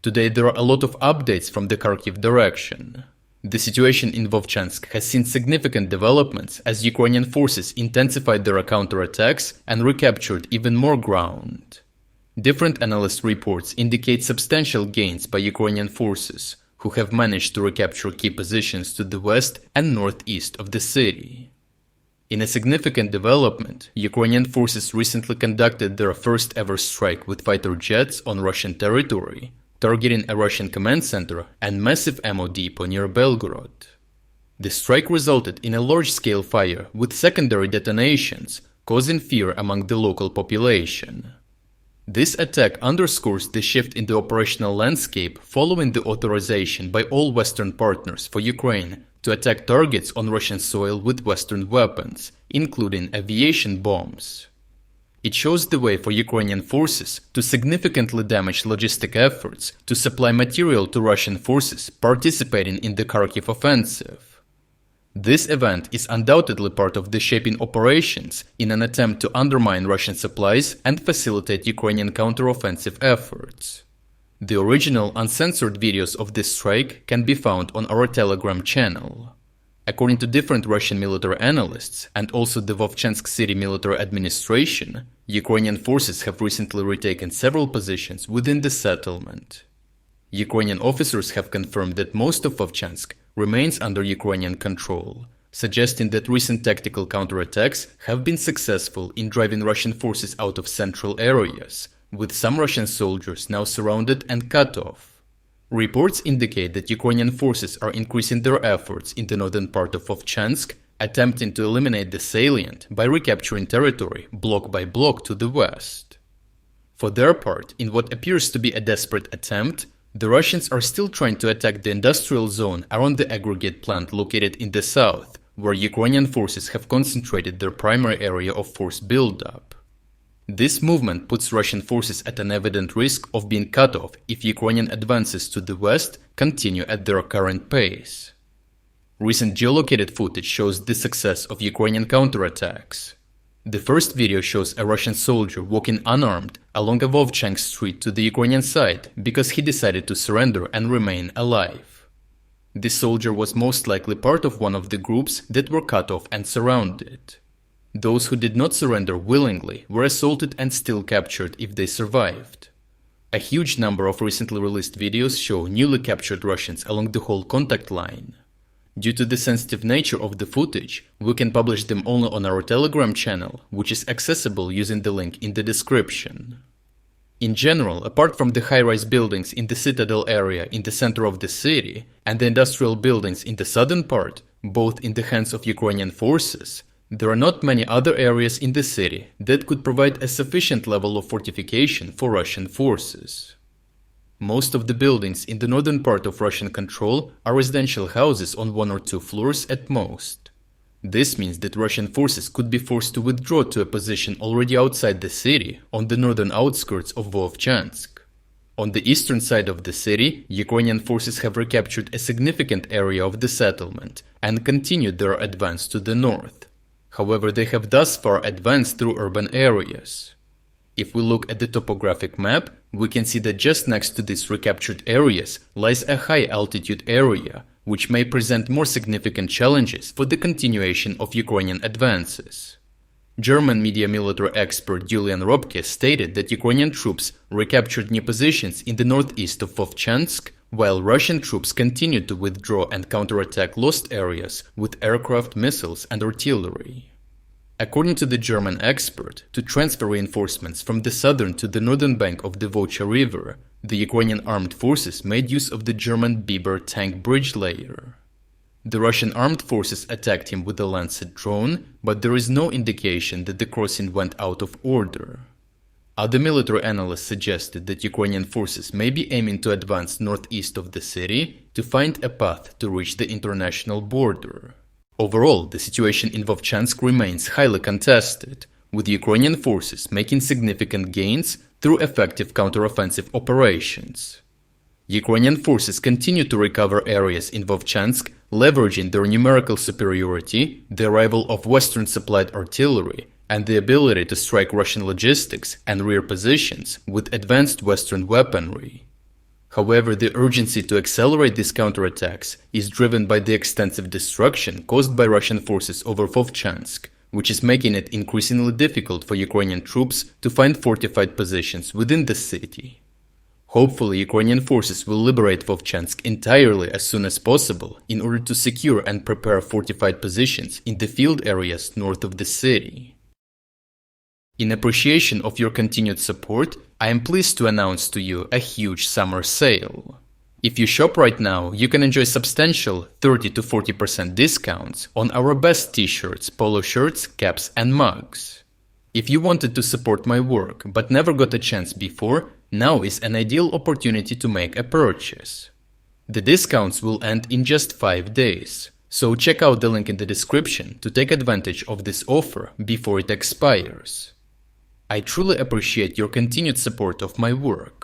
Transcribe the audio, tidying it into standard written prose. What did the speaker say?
Today there are a lot of updates from the Kharkiv direction. The situation in Vovchansk has seen significant developments as Ukrainian forces intensified their counterattacks and recaptured even more ground. Different analyst reports indicate substantial gains by Ukrainian forces, who have managed to recapture key positions to the west and northeast of the city. In a significant development, Ukrainian forces recently conducted their first ever strike with fighter jets on Russian territory, targeting a Russian command center and massive ammo depot near Belgorod. The strike resulted in a large-scale fire with secondary detonations, causing fear among the local population. This attack underscores the shift in the operational landscape following the authorization by all Western partners for Ukraine to attack targets on Russian soil with Western weapons, including aviation bombs. It shows the way for Ukrainian forces to significantly damage logistic efforts to supply material to Russian forces participating in the Kharkiv offensive. This event is undoubtedly part of the shaping operations in an attempt to undermine Russian supplies and facilitate Ukrainian counteroffensive efforts. The original uncensored videos of this strike can be found on our Telegram channel. According to different Russian military analysts and also the Vovchansk City Military Administration, Ukrainian forces have recently retaken several positions within the settlement. Ukrainian officers have confirmed that most of Vovchansk remains under Ukrainian control, suggesting that recent tactical counterattacks have been successful in driving Russian forces out of central areas, with some Russian soldiers now surrounded and cut off. Reports indicate that Ukrainian forces are increasing their efforts in the northern part of Vovchansk, attempting to eliminate the salient by recapturing territory block by block to the west. For their part, in what appears to be a desperate attempt, the Russians are still trying to attack the industrial zone around the aggregate plant located in the south, where Ukrainian forces have concentrated their primary area of force buildup. This movement puts Russian forces at an evident risk of being cut off if Ukrainian advances to the west continue at their current pace. Recent geolocated footage shows the success of Ukrainian counterattacks. The first video shows a Russian soldier walking unarmed along a Vovchansk street to the Ukrainian side because he decided to surrender and remain alive. This soldier was most likely part of one of the groups that were cut off and surrounded. Those who did not surrender willingly were assaulted and still captured if they survived. A huge number of recently released videos show newly captured Russians along the whole contact line. Due to the sensitive nature of the footage, we can publish them only on our Telegram channel, which is accessible using the link in the description. In general, apart from the high-rise buildings in the citadel area in the center of the city and the industrial buildings in the southern part, both in the hands of Ukrainian forces, there are not many other areas in the city that could provide a sufficient level of fortification for Russian forces. Most of the buildings in the northern part of Russian control are residential houses on 1 or 2 floors at most. This means that Russian forces could be forced to withdraw to a position already outside the city on the northern outskirts of Vovchansk. On the eastern side of the city, Ukrainian forces have recaptured a significant area of the settlement and continued their advance to the north. However, they have thus far advanced through urban areas. If we look at the topographic map, we can see that just next to these recaptured areas lies a high-altitude area, which may present more significant challenges for the continuation of Ukrainian advances. German media military expert Julian Robke stated that Ukrainian troops recaptured new positions in the northeast of Vovchansk, while Russian troops continued to withdraw and counterattack lost areas with aircraft, missiles, and artillery. According to the German expert, to transfer reinforcements from the southern to the northern bank of the Volcha River, the Ukrainian armed forces made use of the German Biber tank bridge layer. The Russian armed forces attacked him with a Lancet drone, but there is no indication that the crossing went out of order. Other military analysts suggested that Ukrainian forces may be aiming to advance northeast of the city to find a path to reach the international border. Overall, the situation in Vovchansk remains highly contested, with Ukrainian forces making significant gains through effective counteroffensive operations. Ukrainian forces continue to recover areas in Vovchansk, leveraging their numerical superiority, the arrival of Western-supplied artillery, and the ability to strike Russian logistics and rear positions with advanced Western weaponry. However, the urgency to accelerate these counterattacks is driven by the extensive destruction caused by Russian forces over Vovchansk, which is making it increasingly difficult for Ukrainian troops to find fortified positions within the city. Hopefully, Ukrainian forces will liberate Vovchansk entirely as soon as possible in order to secure and prepare fortified positions in the field areas north of the city. In appreciation of your continued support, I am pleased to announce to you a huge summer sale. If you shop right now, you can enjoy substantial 30 to 40% discounts on our best t-shirts, polo shirts, caps and mugs. If you wanted to support my work but never got a chance before, now is an ideal opportunity to make a purchase. The discounts will end in just 5 days, so check out the link in the description to take advantage of this offer before it expires. I truly appreciate your continued support of my work.